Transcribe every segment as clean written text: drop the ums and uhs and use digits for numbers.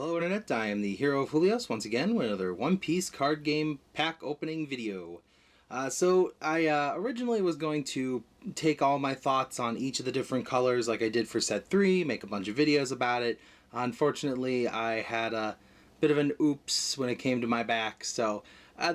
Hello Internet, I am the hero of Julius once again with another One Piece card game pack opening video. So I originally was going to take all my thoughts on each of the different colors like I did for set 3, make a bunch of videos about it. Unfortunately, I had a bit of an oops when it came to my back, so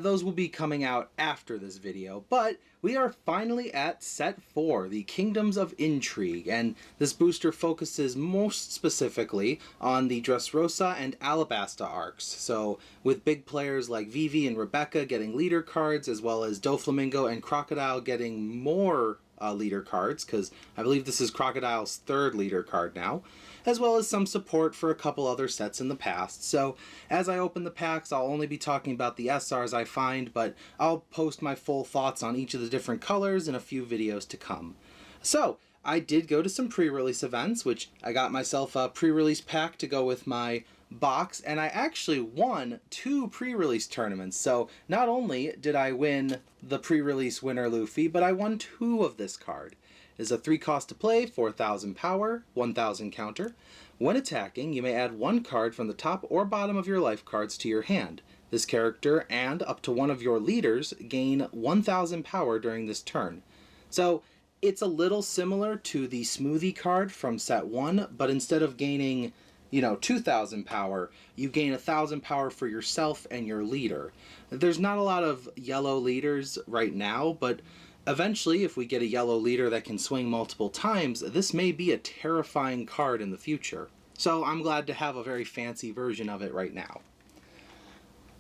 those will be coming out after this video. But we are finally at set 4, the Kingdoms of Intrigue, and this booster focuses most specifically on the Dressrosa and Alabasta arcs. So with big players like Vivi and Rebecca getting leader cards, as well as Doflamingo and Crocodile getting more leader cards, because I believe this is Crocodile's 3rd leader card now, as well as some support for a couple other sets in the past. So as I open the packs, I'll only be talking about the SRs I find, but I'll post my full thoughts on each of the different colors in a few videos to come. So I did go to some pre-release events, which I got myself a pre-release pack to go with my box, and I actually won 2 pre-release tournaments. So not only did I win the pre-release winner Luffy, but I won 2 of this card. It is a 3 cost to play, 4,000 power, 1,000 counter. When attacking, you may add 1 card from the top or bottom of your life cards to your hand. This character and up to one of your leaders gain 1,000 power during this turn. So it's a little similar to the Smoothie card from set 1, but instead of gaining 2,000 power, you gain 1,000 power for yourself and your leader. There's not a lot of yellow leaders right now, but eventually if we get a yellow leader that can swing multiple times, this may be a terrifying card in the future. So I'm glad to have a very fancy version of it right now.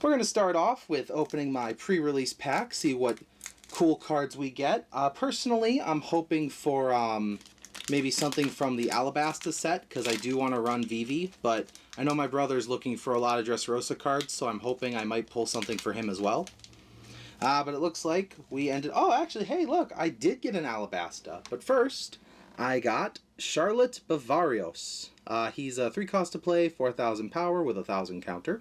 We're going to start off with opening my pre-release pack, see what cool cards we get. Personally, I'm hoping for maybe something from the Alabasta set, because I do want to run Vivi, but I know my brother's looking for a lot of Dressrosa cards, so I'm hoping I might pull something for him as well. But it looks like we ended... Oh, actually, hey, look, I did get an Alabasta. But first, I got Charlotte Bavarios. He's a 3 cost to play, 4,000 power with 1,000 counter.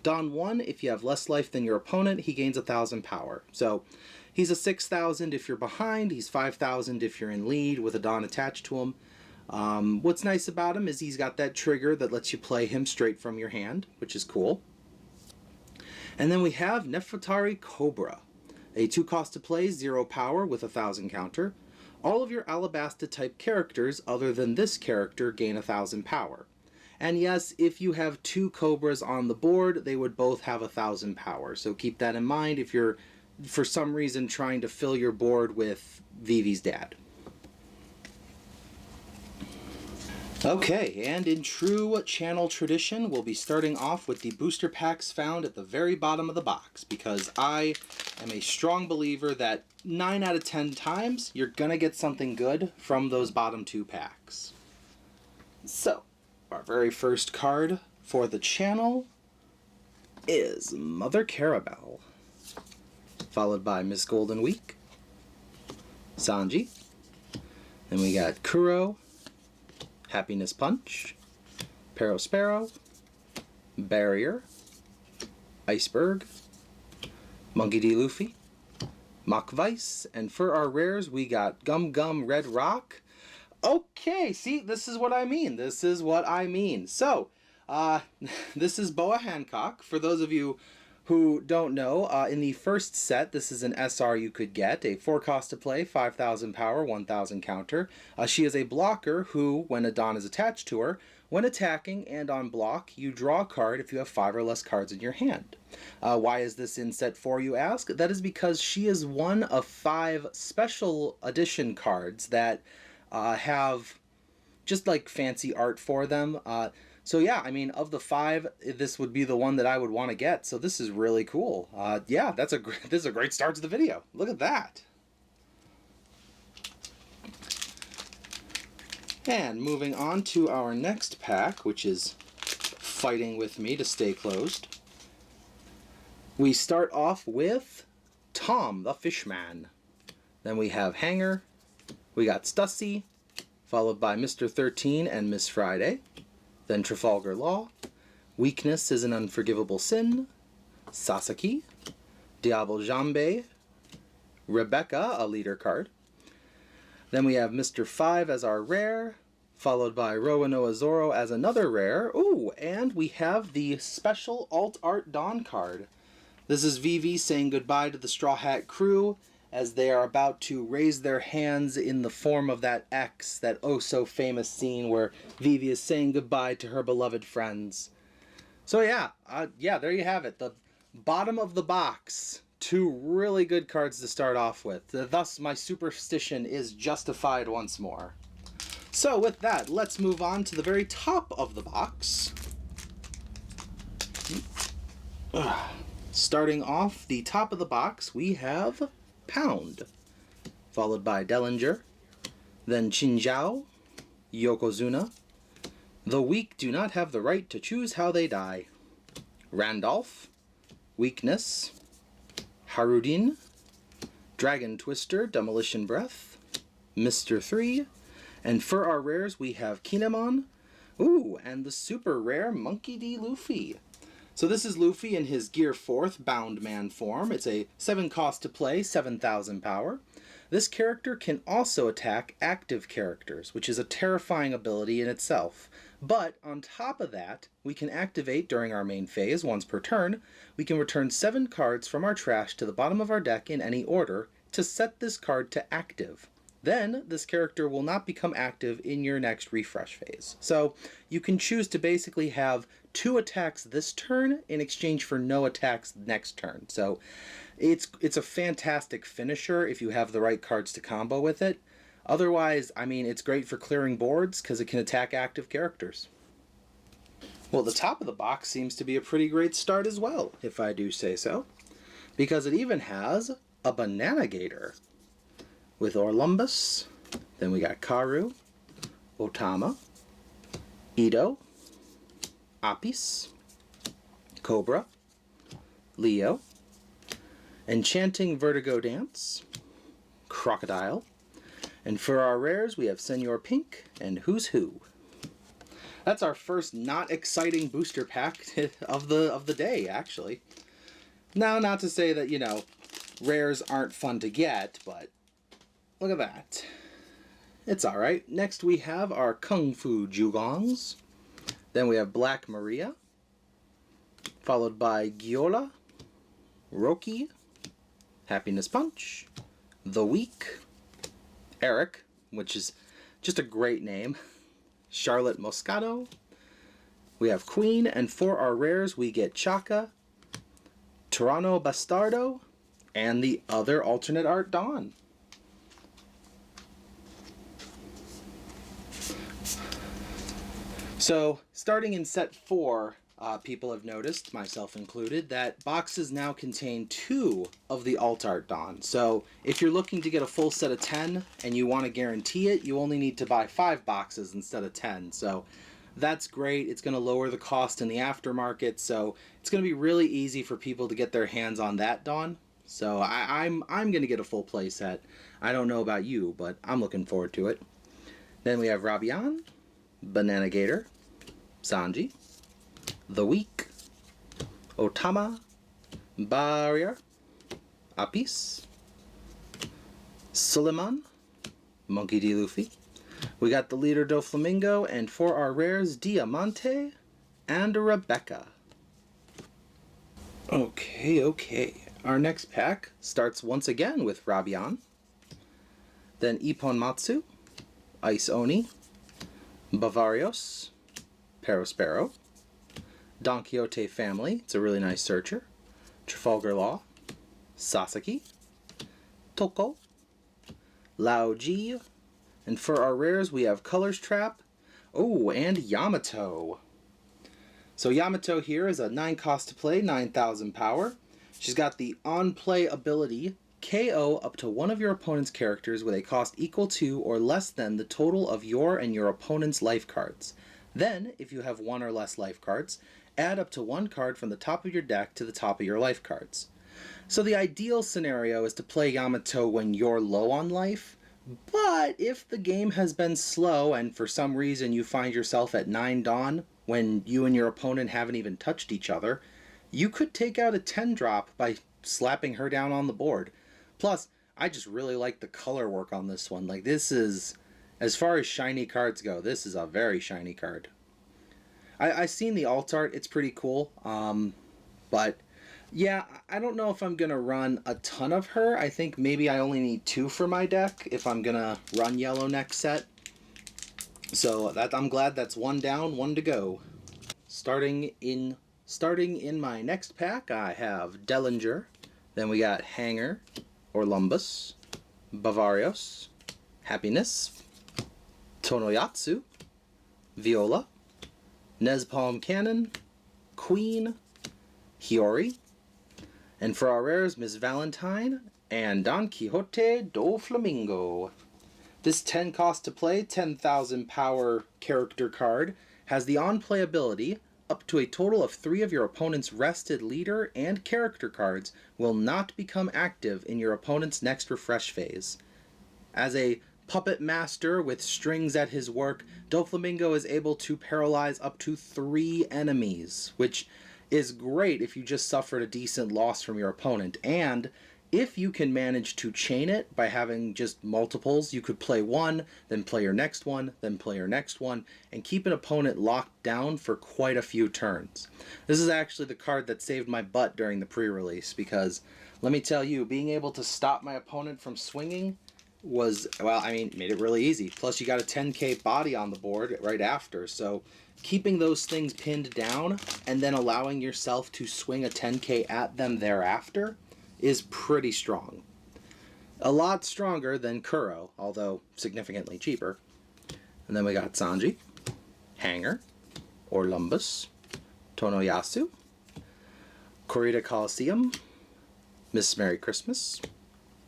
Don 1, if you have less life than your opponent, he gains 1,000 power. So he's a 6,000 if you're behind, he's 5,000 if you're in lead with a Don attached to him. What's nice about him is he's got that trigger that lets you play him straight from your hand, which is cool. And then we have Nefertari Cobra, a 2 cost to play, 0 power with 1,000 counter. All of your Alabasta type characters other than this character gain 1,000 power. And yes, if you have 2 Cobras on the board, they would both have 1,000 power. So keep that in mind if you're, for some reason, trying to fill your board with Vivi's dad. Okay, and in true channel tradition, we'll be starting off with the booster packs found at the very bottom of the box, because I am a strong believer that 9 out of 10 times, you're gonna get something good from those bottom 2 packs. So, our very first card for the channel is Mother Carabelle, followed by Miss Golden Week, Sanji, then we got Kuro, Happiness Punch, Sparrow, Barrier, Iceberg, Monkey D. Luffy, Mach Vice, and for our rares we got Gum Gum Red Rock. Okay, see, this is what I mean. This is what I mean. So, this is Boa Hancock. For those of you who don't know, in the first set, this is an SR you could get, a 4 cost to play, 5,000 power, 1,000 counter. She is a blocker who, when a Don is attached to her, when attacking and on block, you draw a card if you have 5 or less cards in your hand. Why is this in set 4, you ask? That is because she is one of 5 special edition cards that have just like fancy art for them. So yeah, I mean, of the 5, this would be the one that I would want to get. So this is really cool. Yeah, this is a great start to the video. Look at that. And moving on to our next pack, which is fighting with me to stay closed. We start off with Tom the Fishman. Then we have Hanger. We got Stussy, followed by Mr. 13 and Miss Friday. Then Trafalgar Law, Weakness is an Unforgivable Sin, Sasaki, Diable Jambe, Rebecca, a leader card. Then we have Mr. 5 as our rare, followed by Roanoa Zoro as another rare. Ooh, and we have the special Alt Art Dawn card. This is Vivi saying goodbye to the Straw Hat crew as they are about to raise their hands in the form of that X, that oh so famous scene where Vivi is saying goodbye to her beloved friends. So yeah, there you have it. The bottom of the box. Two really good cards to start off with. Thus, my superstition is justified once more. So with that, let's move on to the very top of the box. Starting off the top of the box, we have Pound, followed by Dellinger, then Chinjiao, Yokozuna. The weak do not have the right to choose how they die. Randolph, Weakness, Harudin, Dragon Twister, Demolition Breath, Mr. 3, and for our rares we have Kinemon, ooh, and the super rare Monkey D. Luffy. So this is Luffy in his Gear 4th Bound Man form. It's a 7 cost to play, 7,000 power. This character can also attack active characters, which is a terrifying ability in itself. But on top of that, we can activate during our main phase, once per turn. We can return 7 cards from our trash to the bottom of our deck in any order to set this card to active. Then, this character will not become active in your next refresh phase. So, you can choose to basically have 2 attacks this turn in exchange for no attacks next turn. So, it's a fantastic finisher if you have the right cards to combo with it. Otherwise, I mean, it's great for clearing boards because it can attack active characters. Well, the top of the box seems to be a pretty great start as well, if I do say so. Because it even has a Banana Gator. With Orlumbus, then we got Karu, Otama, Ito, Apis, Cobra, Leo, Enchanting Vertigo Dance, Crocodile, and for our rares we have Senor Pink and Who's Who. That's our first not exciting booster pack of the day, actually. Now, not to say that, you know, rares aren't fun to get, but look at that. It's alright. Next we have our Kung Fu Jugongs. Then we have Black Maria, followed by Giola, Roki, Happiness Punch, The Weak, Eric, which is just a great name, Charlotte Moscato. We have Queen, and for our rares we get Chaka, Toronto Bastardo, and the other alternate art Dawn. So, starting in set 4, people have noticed, myself included, that boxes now contain 2 of the Alt Art Dawn. So, if you're looking to get a full set of 10 and you want to guarantee it, you only need to buy 5 boxes instead of 10. So, that's great. It's going to lower the cost in the aftermarket. So, it's going to be really easy for people to get their hands on that Dawn. So, I'm going to get a full play set. I don't know about you, but I'm looking forward to it. Then we have Rabian, Banana Gator, Sanji, The Weak, Otama, Barrier, Apis, Suleiman, Monkey D. Luffy. We got the leader Doflamingo, and for our rares, Diamante and Rebecca. Okay. Our next pack starts once again with Rabian, then Ippon Matsu, Ice Oni, Bavarios, Perospero, Don Quixote Family, it's a really nice searcher, Trafalgar Law, Sasaki, Toko, Lao Ji, and for our rares we have Colors Trap, oh, and Yamato. So Yamato here is a 9 cost to play, 9,000 power. She's got the on-play ability, KO up to one of your opponent's characters with a cost equal to or less than the total of your and your opponent's life cards. Then, if you have 1 or less life cards, add up to 1 card from the top of your deck to the top of your life cards. So the ideal scenario is to play Yamato when you're low on life, but if the game has been slow and for some reason you find yourself at 9 Dawn when you and your opponent haven't even touched each other, you could take out a 10 drop by slapping her down on the board. Plus, I just really like the color work on this one. Like, this is As far as shiny cards go, this is a very shiny card. I've seen the alt art, it's pretty cool. But yeah, I don't know if I'm going to run a ton of her. I think maybe I only need 2 for my deck if I'm going to run yellow next set. So I'm glad that's 1 down, 1 to go. Starting in my next pack, I have Dellinger. Then we got Hanger, Orlumbus, Bavarios, Happiness, Tonoyatsu, Viola, Nespalm Cannon, Queen, Hiyori, and for our rares, Miss Valentine and Don Quixote do Flamingo. This 10 cost to play, 10,000 power character card has the on-play ability up to a total of 3 of your opponent's rested leader and character cards will not become active in your opponent's next refresh phase. As a puppet master with strings at his work, Doflamingo is able to paralyze up to 3 enemies, which is great if you just suffered a decent loss from your opponent. And if you can manage to chain it by having just multiples, you could play 1, then play your next one, then play your next one, and keep an opponent locked down for quite a few turns. This is actually the card that saved my butt during the pre-release, because let me tell you, being able to stop my opponent from swinging was, well, I mean, made it really easy. Plus you got a 10k body on the board right after, so keeping those things pinned down and then allowing yourself to swing a 10k at them thereafter is pretty strong. A lot stronger than Kuro, although significantly cheaper. And then we got Sanji, Hanger, Orlumbus, Tonoyasu, Corrida Coliseum, Miss Merry Christmas,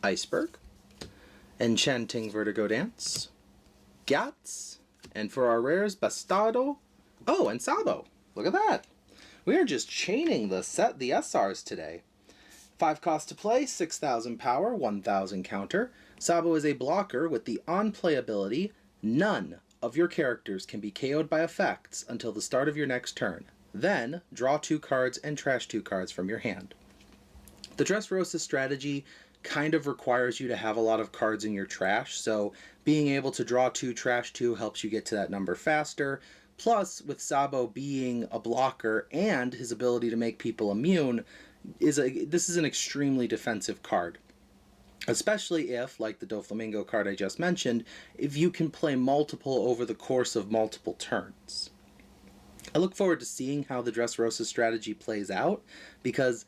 Iceberg, Enchanting Vertigo Dance, Gats, and for our rares, Bastardo, oh, and Sabo. Look at that. We are just chaining the SRs today. 5 cost to play, 6,000 power, 1,000 counter. Sabo is a blocker with the on-play ability, none of your characters can be KO'd by effects until the start of your next turn. Then, draw 2 cards and trash 2 cards from your hand. The Dressrosa strategy kind of requires you to have a lot of cards in your trash, so being able to draw 2, trash 2 helps you get to that number faster. Plus, with Sabo being a blocker and his ability to make people immune, this is an extremely defensive card. Especially if, like the Doflamingo card I just mentioned, if you can play multiple over the course of multiple turns. I look forward to seeing how the Dressrosa strategy plays out, because,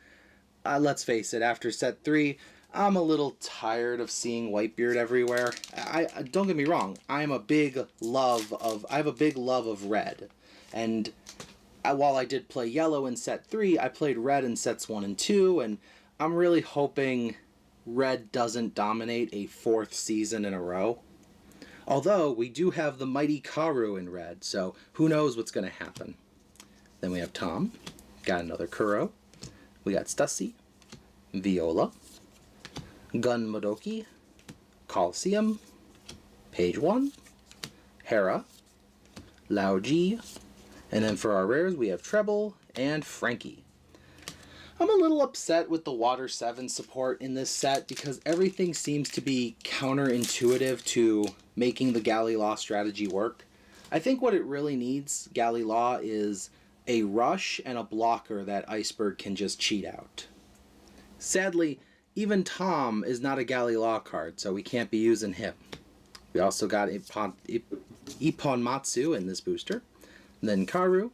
let's face it, after set 3, I'm a little tired of seeing Whitebeard everywhere. Don't get me wrong, I have a big love of red, and while I did play yellow in set 3, I played red in sets 1 and 2, and I'm really hoping red doesn't dominate a 4th season in a row. Although, we do have the mighty Karu in red, so who knows what's going to happen. Then we have Tom, got another Kuro, we got Stussy, Viola, Gun Modoki, Coliseum, Page 1, Hera, Lao Ji, and then for our rares, we have Treble and Frankie. I'm a little upset with the Water 7 support in this set because everything seems to be counterintuitive to making the Galley Law strategy work. I think what it really needs, Galley Law, is a rush and a blocker that Iceberg can just cheat out. Sadly, even Tom is not a Galley Law card, so we can't be using him. We also got Iponmatsu in this booster. Then Karu,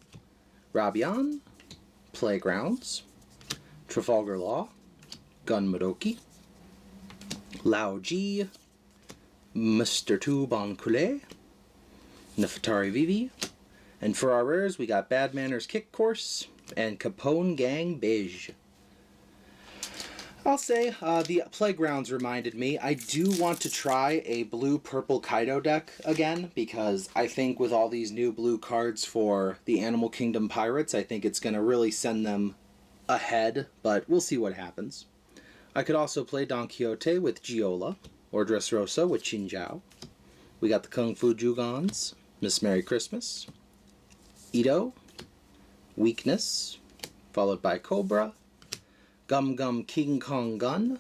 Rabian, Playgrounds, Trafalgar Law, Gun Modoki, Lao Ji, Mr. Tu Bon Coulé, Nefertari Vivi, and for our rares we got Bad Manners Kick Course and Capone Gang Beige. I'll say the Playgrounds reminded me, I do want to try a blue-purple Kaido deck again, because I think with all these new blue cards for the Animal Kingdom Pirates, I think it's going to really send them ahead, but we'll see what happens. I could also play Don Quixote with Giola, or Dressrosa with Qinjiao. We got the Kung Fu Jugons, Miss Merry Christmas, Ito, Weakness, followed by Cobra, Gum Gum King Kong Gun,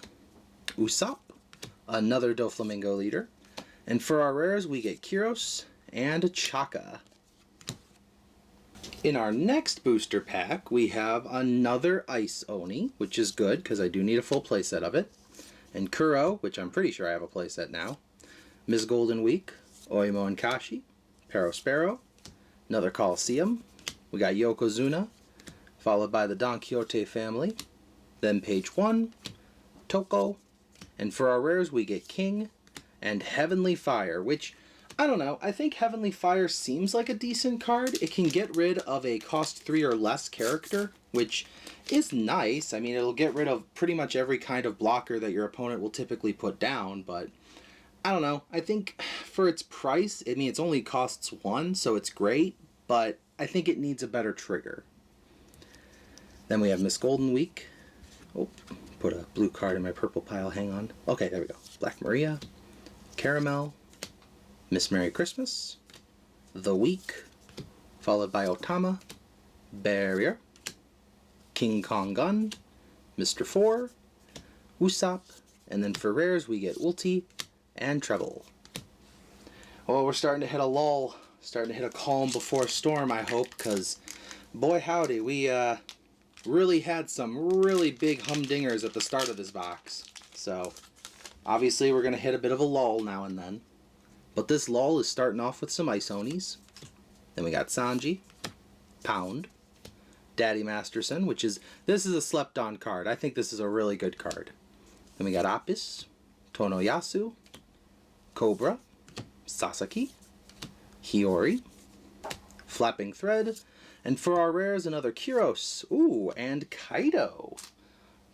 Usopp, another Doflamingo leader, And for our rares, we get Kyros and Chaka. In our next booster pack, we have another Ice Oni, which is good because I do need a full playset of it. And Kuro, which I'm pretty sure I have a playset now. Ms. Golden Week, Oimo and Kashi, Perospero, another Coliseum. We got Yokozuna, followed by the Don Quixote family. Then page 1, Toko. And for our rares, we get King and Heavenly Fire, which, I don't know, I think Heavenly Fire seems like a decent card. It can get rid of a cost 3 or less character, which is nice. I mean, it'll get rid of pretty much every kind of blocker that your opponent will typically put down, but I don't know. I think for its price, I mean, it's only costs 1, so it's great, but I think it needs a better trigger. Then we have Miss Golden Week. Oh, put a blue card in my purple pile, hang on. Okay, there we go. Black Maria, Caramel, Miss Merry Christmas, The Week, followed by Otama, Barrier, King Kong Gun, Mr. 4, Usopp, and then for rares we get Ulti and Treble. Well, we're starting to hit a lull, starting to hit a calm before a storm, I hope, because boy howdy, we really had some really big humdingers at the start of this box. So obviously we're going to hit a bit of a lull now and then. But this lull is starting off with some Ice Onis. Then we got Sanji, Pound, Daddy Masterson, which is, this is a slept on card. I think this is a really good card. Then we got Apis, Tonoyasu, Cobra, Sasaki, Hiyori, Flapping Thread, and for our rares, another Kyros, ooh, and Kaido.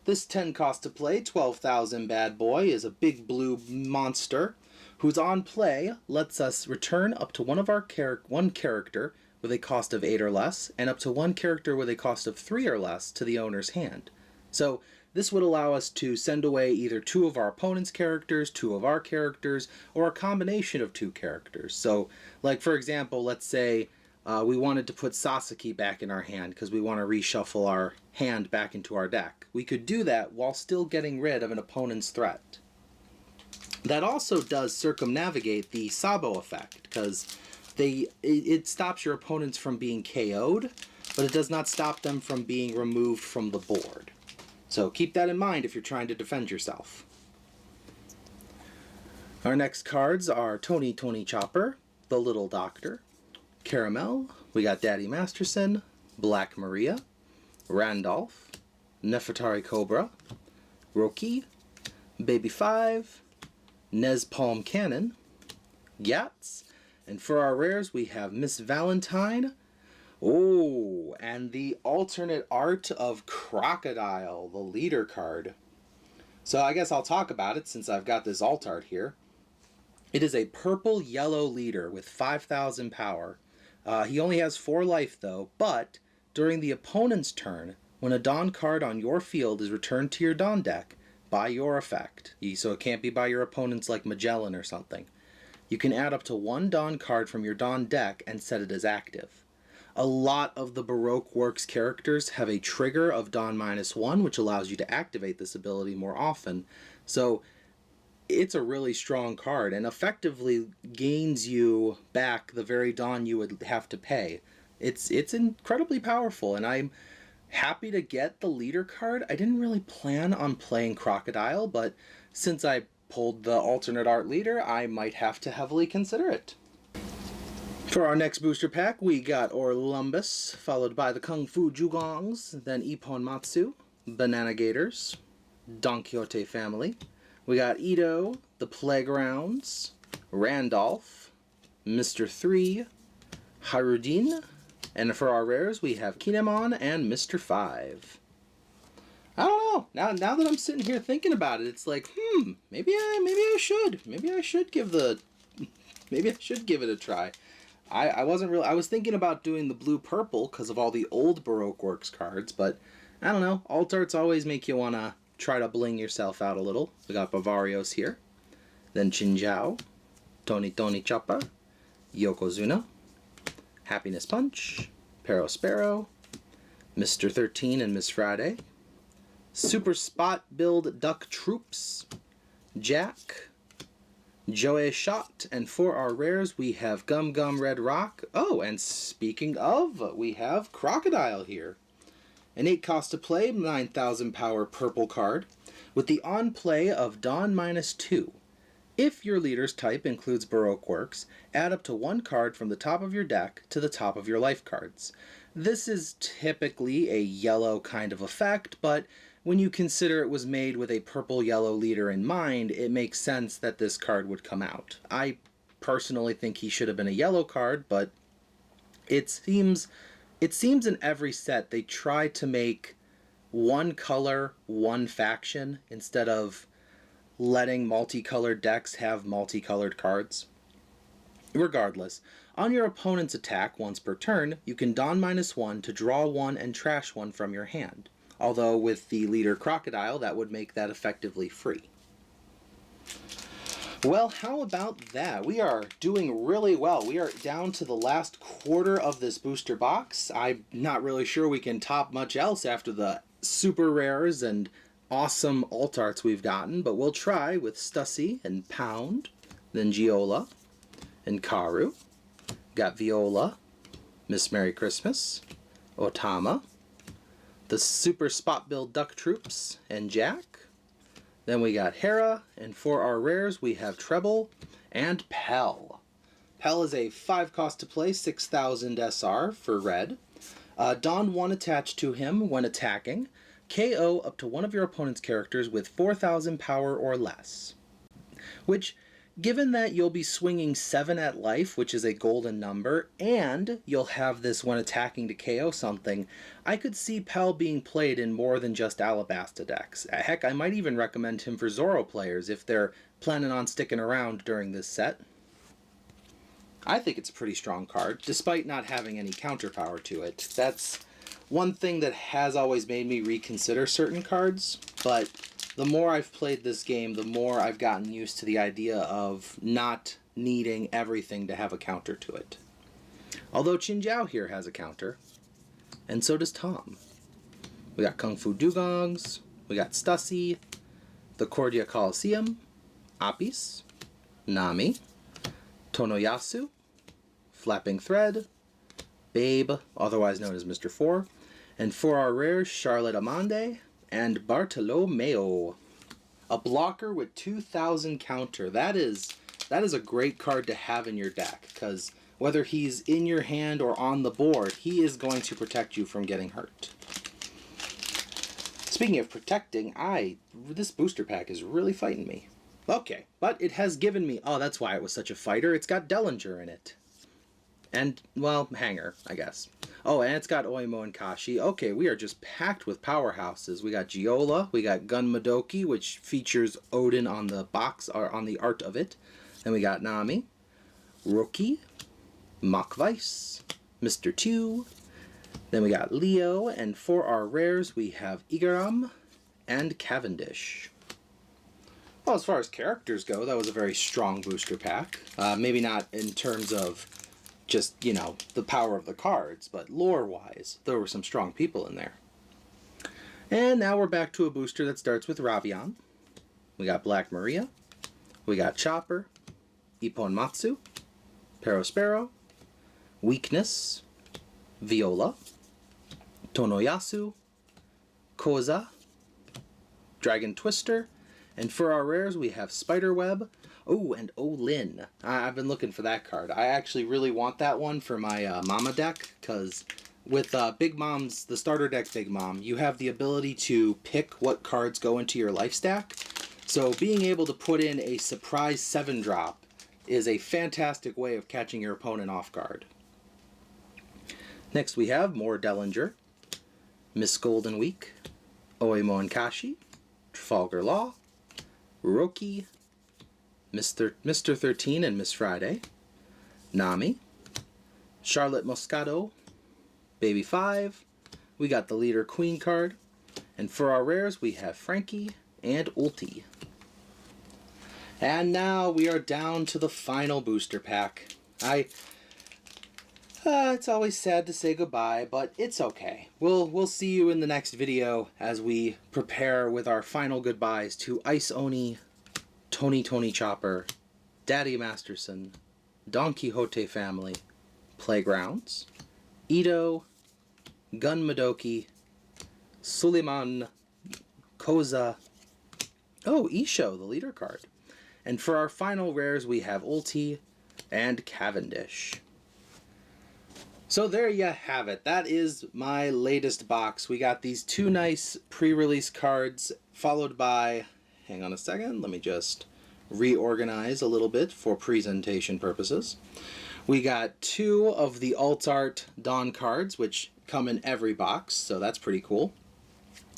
This 10 cost to play, 12,000 bad boy, is a big blue monster whose on play lets us return up to one character with a cost of 8 or less, and up to one character with a cost of 3 or less to the owner's hand. So this would allow us to send away either 2 of our opponent's characters, 2 of our characters, or a combination of 2 characters. So, like for example, let's say we wanted to put Sasaki back in our hand because we want to reshuffle our hand back into our deck. We could do that while still getting rid of an opponent's threat. That also does circumnavigate the Sabo effect, because it stops your opponents from being KO'd, but it does not stop them from being removed from the board. So keep that in mind if you're trying to defend yourself. Our next cards are Tony Chopper, the Little Doctor, Caramel, we got Daddy Masterson, Black Maria, Randolph, Nefertari Cobra, Roki, Baby 5, Nez Palm Cannon, Yats, and for our rares we have Miss Valentine, oh, and the alternate art of Crocodile, the leader card. So I guess I'll talk about it since I've got this alt art here. It is a purple-yellow leader with 5,000 power. He only has 4 life though, but during the opponent's turn, when a Dawn card on your field is returned to your Dawn deck, by your effect, so it can't be by your opponents like Magellan or something, you can add up to 1 Dawn card from your Dawn deck and set it as active. A lot of the Baroque Works characters have a trigger of Dawn -1, which allows you to activate this ability more often, so it's a really strong card and effectively gains you back the very Dawn you would have to pay. It's incredibly powerful, and I'm happy to get the leader card. I didn't really plan on playing Crocodile, but since I pulled the alternate art leader, I might have to heavily consider it. For our next booster pack, we got Orlumbus, followed by the Kung Fu Jugongs, then Ippon Matsu, Banana Gators, Don Quixote family. We got Ito, the Playgrounds, Randolph, Mr. 3, Harudin, and for our rares, we have Kinemon and Mr. 5. I don't know. Now that I'm sitting here thinking about it, it's like, maybe I should give it a try. I was thinking about doing the blue-purple because of all the old Baroque Works cards, but I don't know. Alt arts always make you want to try to bling yourself out a little. We got Bavarios here, then Chinjao, Tony Chopper, Yokozuna, Happiness Punch, Perospero, Mr. 13 and Miss Friday, Super Spot Build Duck Troops, Jack, Joey Shot, and for our rares we have Gum Gum Red Rock. Oh, and speaking of, we have Crocodile here. An 8 cost to play, 9,000 power purple card, with the on play of Dawn -2. If your leader's type includes Baroque Works, add up to 1 card from the top of your deck to the top of your life cards. This is typically a yellow kind of effect, but when you consider it was made with a purple-yellow leader in mind, it makes sense that this card would come out. I personally think he should have been a yellow card, but it seems in every set they try to make one color, one faction, instead of letting multicolored decks have multicolored cards. Regardless, on your opponent's attack once per turn, you can don -1 to draw 1 and trash 1 from your hand. Although with the leader Crocodile, that would make that effectively free. Well, how about that? We are doing really well. We are down to the last quarter of this booster box. I'm not really sure we can top much else after the super rares and awesome alt arts we've gotten, but we'll try with Stussy and Pound, then Giola and Karu. Got Viola, Miss Merry Christmas, Otama, the Super Spot Build Duck Troops, and Jack. Then we got Hera, and for our rares we have Treble and Pell. Pell is a 5 cost to play, 6,000 SR for red. Don 1 attached to him when attacking. KO up to one of your opponent's characters with 4,000 power or less. Which, given that you'll be swinging 7 at life, which is a golden number, and you'll have this when attacking to KO something, I could see Pell being played in more than just Alabasta decks. Heck, I might even recommend him for Zoro players if they're planning on sticking around during this set. I think it's a pretty strong card, despite not having any counter power to it. That's one thing that has always made me reconsider certain cards, but the more I've played this game, the more I've gotten used to the idea of not needing everything to have a counter to it. Although Qinjiao here has a counter, and so does Tom. We got Kung Fu Dugongs, we got Stussy, the Cordia Coliseum, Apis, Nami, Tonoyasu, Flapping Thread, Babe, otherwise known as Mr. 4, and for our rares, Charlotte Amande and Bartolomeo. A blocker with 2,000 counter. That is a great card to have in your deck, because whether he's in your hand or on the board, he is going to protect you from getting hurt. Speaking of protecting, this booster pack is really fighting me. Okay, but it has given me, oh, that's why it was such a fighter, it's got Dellinger in it. And, well, Hanger, I guess. Oh, and it's got Oimo and Kashi. Okay, we are just packed with powerhouses. We got Giola, we got Gun Madoki, which features Odin on the box, or on the art of it. Then we got Nami, Rookie, Mach-Weiss, Mr. 2. Then we got Leo, and for our rares, we have Igaram and Cavendish. Well, as far as characters go, that was a very strong booster pack. Maybe not in terms of just, the power of the cards, but lore-wise, there were some strong people in there. And now we're back to a booster that starts with Ravian. We got Black Maria, we got Chopper, Ippon Matsu, Perospero, Weakness, Viola, Tonoyasu, Koza, Dragon Twister, and for our rares we have Spiderweb. Oh, and Olin. I've been looking for that card. I actually really want that one for my Mama deck, because with Big Mom's, the starter deck Big Mom, you have the ability to pick what cards go into your life stack. So being able to put in a surprise 7-drop is a fantastic way of catching your opponent off guard. Next we have more Dellinger, Miss Golden Week, Oimo and Kashi, Trafalgar Law, Roki, Mr. 13 and Miss Friday, Nami, Charlotte Moscato, Baby 5, we got the Leader Queen card, and for our rares we have Frankie and Ulti. And now we are down to the final booster pack. It's always sad to say goodbye, but it's okay. We'll see you in the next video as we prepare with our final goodbyes to Ice Oni, Tony Chopper, Daddy Masterson, Don Quixote Family, Playgrounds, Ito, Gun Madoki, Suleiman, Koza, Isho, the leader card. And for our final rares, we have Ulti and Cavendish. So there you have it. That is my latest box. We got these two nice pre-release cards, followed by, hang on a second, let me just reorganize a little bit for presentation purposes. We got two of the Alt Art Dawn cards, which come in every box, so that's pretty cool.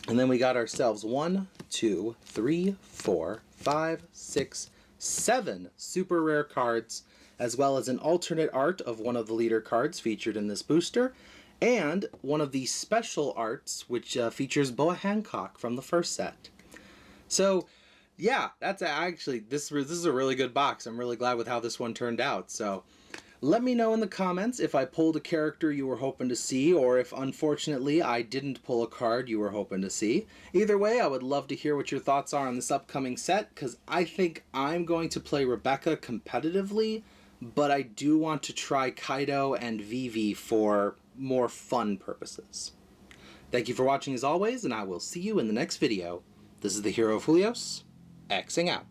And then we got ourselves 1, 2, 3, 4, 5, 6, 7 super rare cards, as well as an alternate art of one of the leader cards featured in this booster, and one of the special arts, which features Boa Hancock from the first set. So, yeah, that's actually, this is a really good box. I'm really glad with how this one turned out. So, let me know in the comments if I pulled a character you were hoping to see, or if, unfortunately, I didn't pull a card you were hoping to see. Either way, I would love to hear what your thoughts are on this upcoming set, because I think I'm going to play Rebecca competitively, but I do want to try Kaido and Vivi for more fun purposes. Thank you for watching as always, and I will see you in the next video. This is the Hero of Julios, Xing out.